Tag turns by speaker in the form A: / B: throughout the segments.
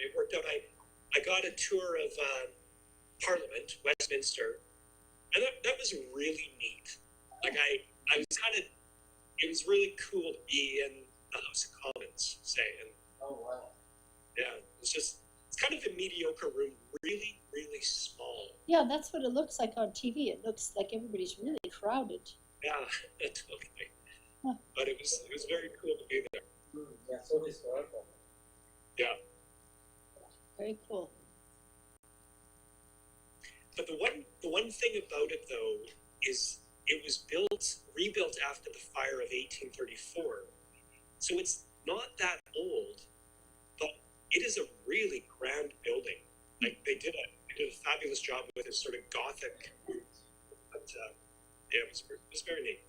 A: it worked out. I got a tour of Parliament, Westminster, and that was really neat. Like I was kind of, it was really cool to be in the House of Commons, say, and yeah, it's kind of a mediocre room, really, really small.
B: Yeah, that's what it looks like on TV. It looks like everybody's really crowded.
A: Yeah, totally. Huh. But it was very cool to be there.
C: Yeah, so historical.
A: Yeah.
B: Very cool.
A: But the one thing about it though is it was rebuilt after the fire of 1834. So it's not that old, but it is a really grand building. Like they did a fabulous job with this sort of Gothic. But yeah, it was very neat.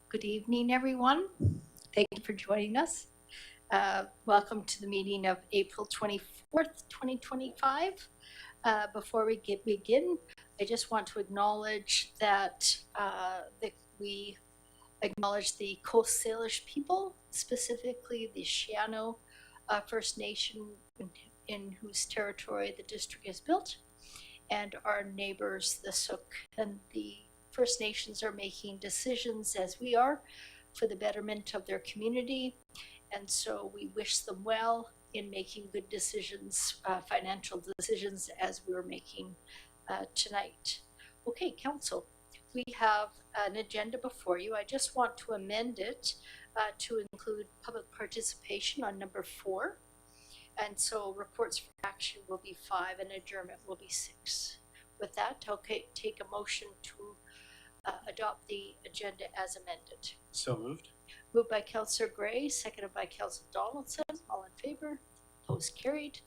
B: Good evening, everyone. Thank you for joining us. Welcome to the meeting of April 24th, 2025. Before we begin, I just want to acknowledge that we acknowledge the Coast Salish people, specifically the Shiano First Nation in whose territory the district is built, and our neighbors, the Suk and the First Nations, are making decisions, as we are, for the betterment of their community. And so we wish them well in making good decisions, financial decisions, as we're making tonight. Okay, Council, we have an agenda before you. I just want to amend it to include public participation on number 4. And so reports for action will be 5 and adjournment will be 6. With that, I'll take a motion to adopt the agenda as amended.
D: So moved.
B: Moved by Councillor Gray, seconded by Councillor Donaldson. All in favor? Opposed? Carried.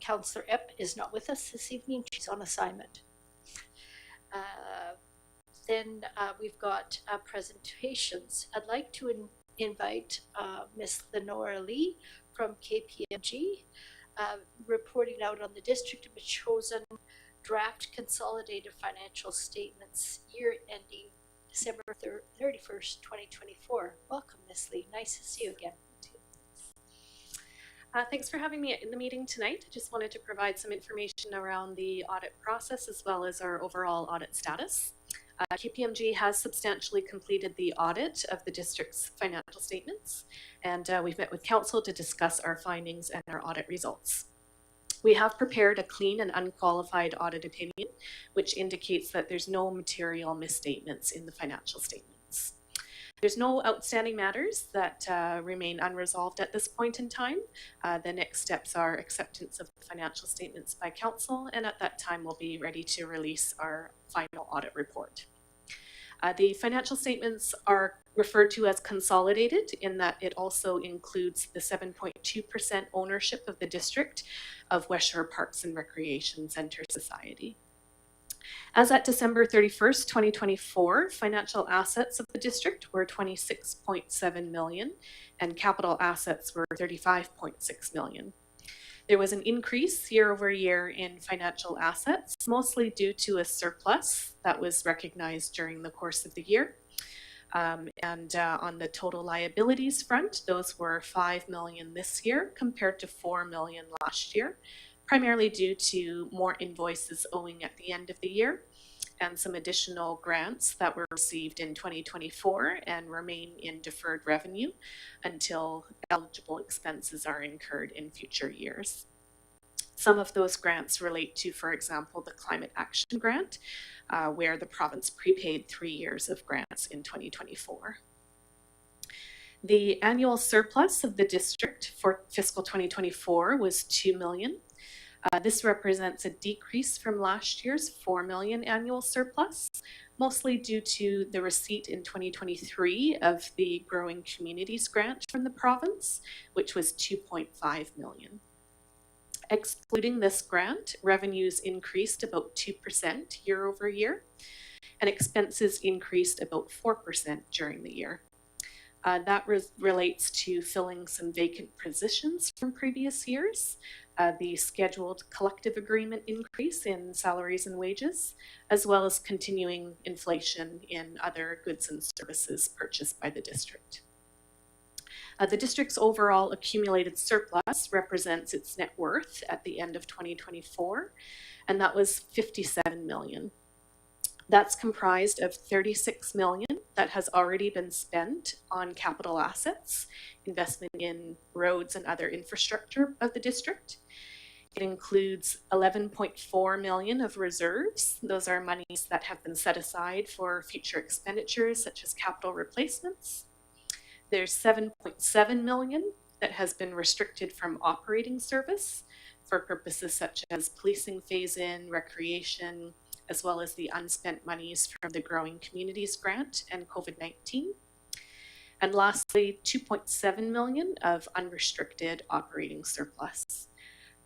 B: Councillor Epp is not with us this evening. She's on assignment. Then we've got presentations. I'd like to invite Miss Lenora Lee from KPMG, reporting out on the District of Metchosin draft consolidated financial statements year ending December 31st, 2024. Welcome, Ms. Lee. Nice to see you again.
E: Thanks for having me in the meeting tonight. I just wanted to provide some information around the audit process as well as our overall audit status. KPMG has substantially completed the audit of the district's financial statements, and we've met with council to discuss our findings and our audit results. We have prepared a clean and unqualified audit opinion, which indicates that there's no material misstatements in the financial statements. There's no outstanding matters that remain unresolved at this point in time. The next steps are acceptance of the financial statements by council, and at that time we'll be ready to release our final audit report. The financial statements are referred to as consolidated in that it also includes the 7.2% ownership of the district of West Shore Parks and Recreation Centre Society. As at December 31st, 2024, financial assets of the district were 26.7 million and capital assets were 35.6 million. There was an increase year over year in financial assets, mostly due to a surplus that was recognized during the course of the year. On the total liabilities front, those were 5 million this year compared to 4 million last year. primarily due to more invoices owing at the end of the year and some additional grants that were received in 2024 and remain in deferred revenue until eligible expenses are incurred in future years. Some of those grants relate to, for example, the Climate Action Grant, where the province prepaid 3 years of grants in 2024. The annual surplus of the district for fiscal 2024 was $2 million. This represents a decrease from last year's $4 million annual surplus, mostly due to the receipt in 2023 of the Growing Communities Grant from the province, which was $2.5 million. Excluding this grant, revenues increased about 2% year over year, and expenses increased about 4% during the year. That relates to filling some vacant positions from previous years, the scheduled collective agreement increase in salaries and wages, as well as continuing inflation in other goods and services purchased by the district. The district's overall accumulated surplus represents its net worth at the end of 2024, and that was $57 million. That's comprised of $36 million that has already been spent on capital assets, investment in roads and other infrastructure of the district. It includes $11.4 million of reserves. Those are monies that have been set aside for future expenditures such as capital replacements. There's $7.7 million that has been restricted from operating service for purposes such as policing phase-in, recreation, as well as the unspent monies from the Growing Communities Grant and COVID-19. And lastly, $2.7 million of unrestricted operating surplus.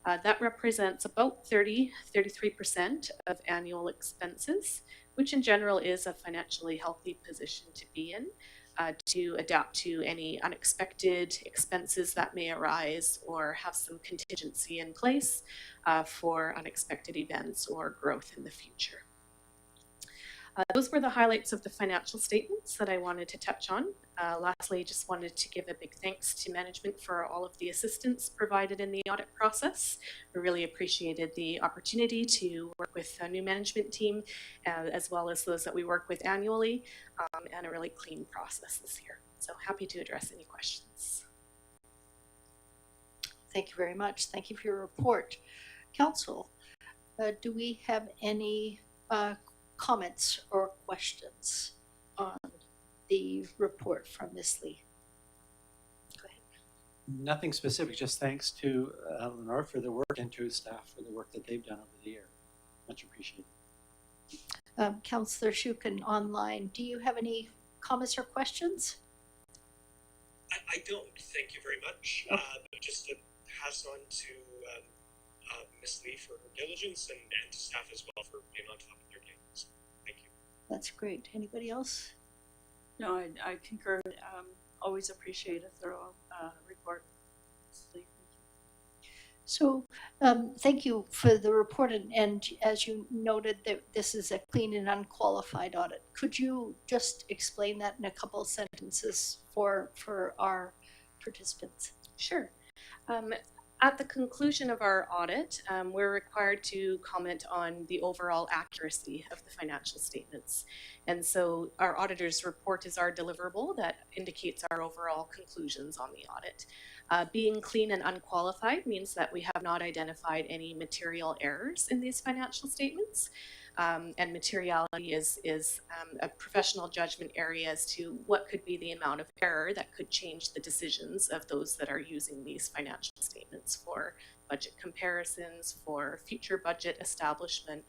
E: That represents about 33% of annual expenses, which in general is a financially healthy position to be in, to adapt to any unexpected expenses that may arise or have some contingency in place for unexpected events or growth in the future. Those were the highlights of the financial statements that I wanted to touch on. Lastly, just wanted to give a big thanks to management for all of the assistance provided in the audit process. We really appreciated the opportunity to work with a new management team, as well as those that we work with annually, and a really clean process this year. So happy to address any questions.
B: Thank you very much. Thank you for your report. Council, do we have any comments or questions on the report from Ms. Lee? Go ahead.
C: Nothing specific, just thanks to Lenora for the work and to staff for the work that they've done over the year. Much appreciated.
B: Councillor Shukin online, do you have any comments or questions?
A: I don't, thank you very much.
B: Okay.
A: But just to pass on to Ms. Lee for her diligence and to staff as well for being on top of their game. So, thank you.
B: That's great. Anybody else?
D: No, I concur. Always appreciate a thorough report.
B: So thank you for the report, and as you noted, that this is a clean and unqualified audit. Could you just explain that in a couple of sentences for our participants?
E: Sure. At the conclusion of our audit, we're required to comment on the overall accuracy of the financial statements. And so our auditor's report is our deliverable that indicates our overall conclusions on the audit. Being clean and unqualified means that we have not identified any material errors in these financial statements. And materiality is a professional judgment area as to what could be the amount of error that could change the decisions of those that are using these financial statements for budget comparisons, for future budget establishment,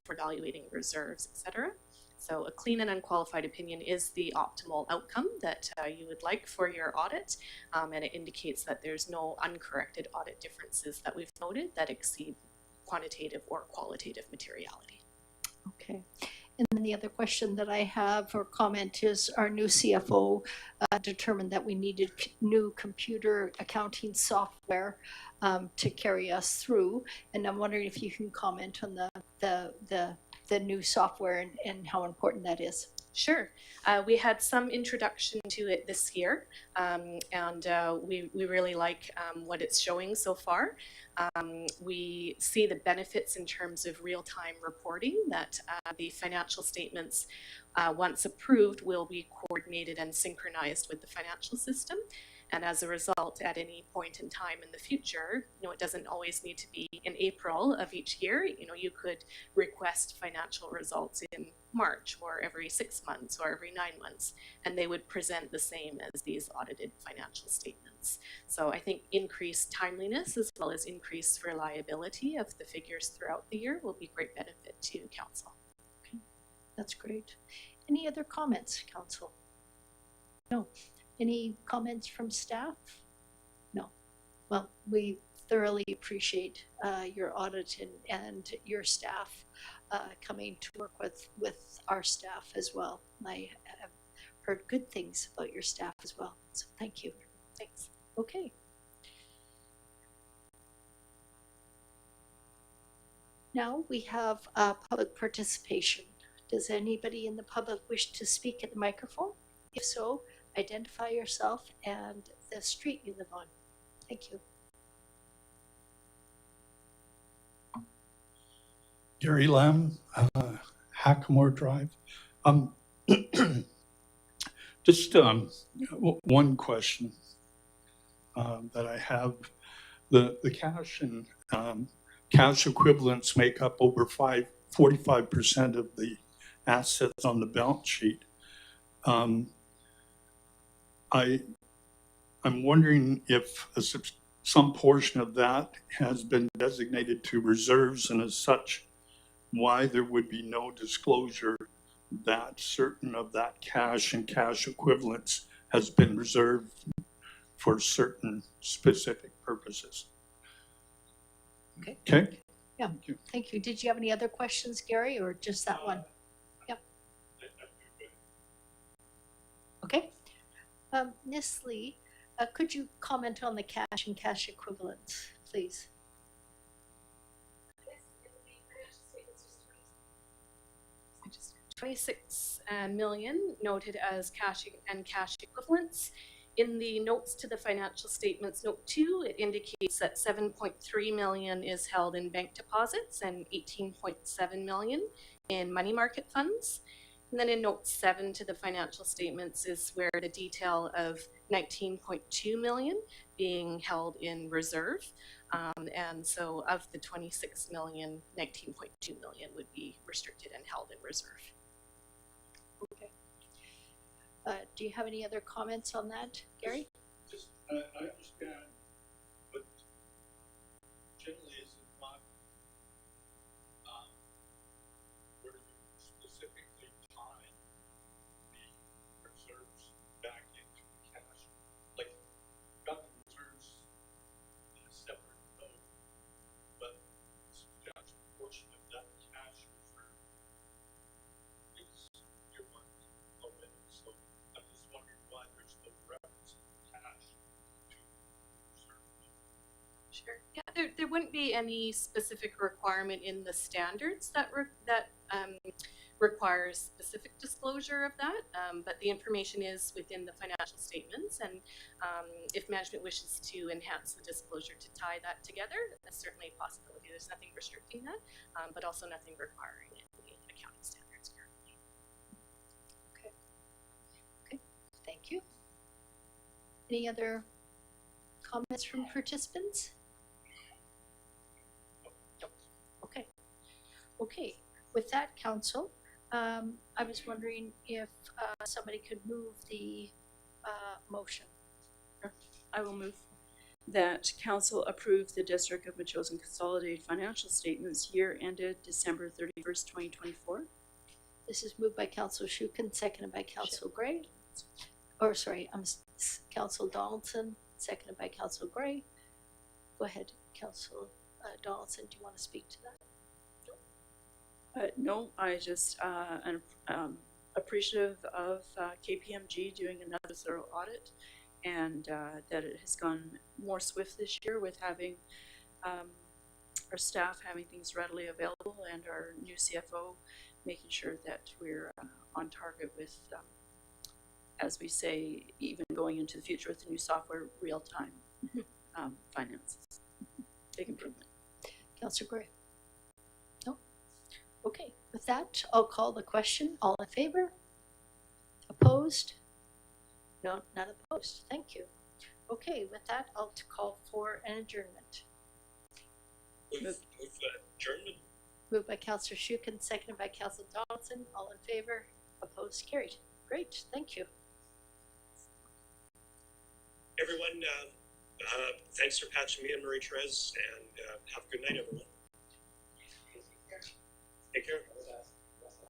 E: for evaluating reserves, etc. So a clean and unqualified opinion is the optimal outcome that you would like for your audit, and it indicates that there's no uncorrected audit differences that we've noted that exceed quantitative or qualitative materiality.
B: Okay. And then the other question that I have or comment is our new CFO determined that we needed new computer accounting software to carry us through. And I'm wondering if you can comment on the new software and how important that is.
E: Sure. We had some introduction to it this year, and we really like what it's showing so far. We see the benefits in terms of real-time reporting, that the financial statements, once approved, will be coordinated and synchronized with the financial system. And as a result, at any point in time in the future, it doesn't always need to be in April of each year. You could request financial results in March or every 6 months or every 9 months, and they would present the same as these audited financial statements. So I think increased timeliness as well as increased reliability of the figures throughout the year will be great benefit to council.
B: Okay. That's great. Any other comments, council? No. Any comments from staff? No. Well, we thoroughly appreciate your audit and your staff coming to work with our staff as well. I have heard good things about your staff as well, so thank you.
E: Thanks.
B: Okay. Now we have public participation. Does anybody in the public wish to speak at the microphone? If so, identify yourself and the street you live on. Thank you.
F: Gary Lamb, Hackamore Drive. Just one question that I have. The cash and cash equivalents make up over 45% of the assets on the balance sheet. I'm wondering if some portion of that has been designated to reserves, and as such, why there would be no disclosure that certain of that cash and cash equivalents has been reserved for certain specific purposes.
B: Okay.
F: Okay.
B: Yeah. Thank you. Did you have any other questions, Gary, or just that one? Yep. Okay. Ms. Lee, could you comment on the cash and cash equivalents, please?
E: 26 million noted as cash and cash equivalents. In the notes to the financial statements, note 2, it indicates that 7.3 million is held in bank deposits and 18.7 million in money market funds. And then in note 7 to the financial statements is where the detail of 19.2 million being held in reserve. And so of the 26 million, 19.2 million would be restricted and held in reserve.
B: Okay. Do you have any other comments on that, Gary?
F: I understand, but generally is it not where you specifically tie the reserves back into cash? Like, got the reserves in a separate note, but a substantial portion of that cash reserve is earmarked already. So I'm just wondering why there's no reference in cash to reserve.
E: Sure. Yeah, there wouldn't be any specific requirement in the standards that requires specific disclosure of that, but the information is within the financial statements, and if management wishes to enhance the disclosure to tie that together, that's certainly a possibility. There's nothing restricting that, but also nothing requiring it in the accounting standards currently.
B: Okay. Okay. Thank you. Any other comments from participants? Okay. Okay. With that, council, I was wondering if somebody could move the motion.
D: I will move that council approve the District of Metchosin Consolidated financial statements year ended December 31st, 2024.
B: This is moved by Council Shukin, seconded by Council Gray. Or sorry, Council Donaldson, seconded by Council Gray. Go ahead, Council Donaldson. Do you want to speak to that?
D: No, I just am appreciative of KPMG doing another thorough audit, and that it has gone more swift this year with having our staff having things readily available, and our new CFO making sure that we're on target with, as we say, even going into the future with the new software, real-time finances. Big improvement.
B: Councillor Gray? No? Okay, with that, I'll call the question. All in favor? Opposed? No, not opposed. Thank you. Okay, with that, I'll call for an adjournment.
A: Move adjournment.
B: Moved by Councillor Shukin, seconded by Councillor Donaldson. All in favor? Opposed? Carried. Great, thank you.
A: Everyone, thanks for patching me in, Marie-Therese, and have a good night, everyone. Take care.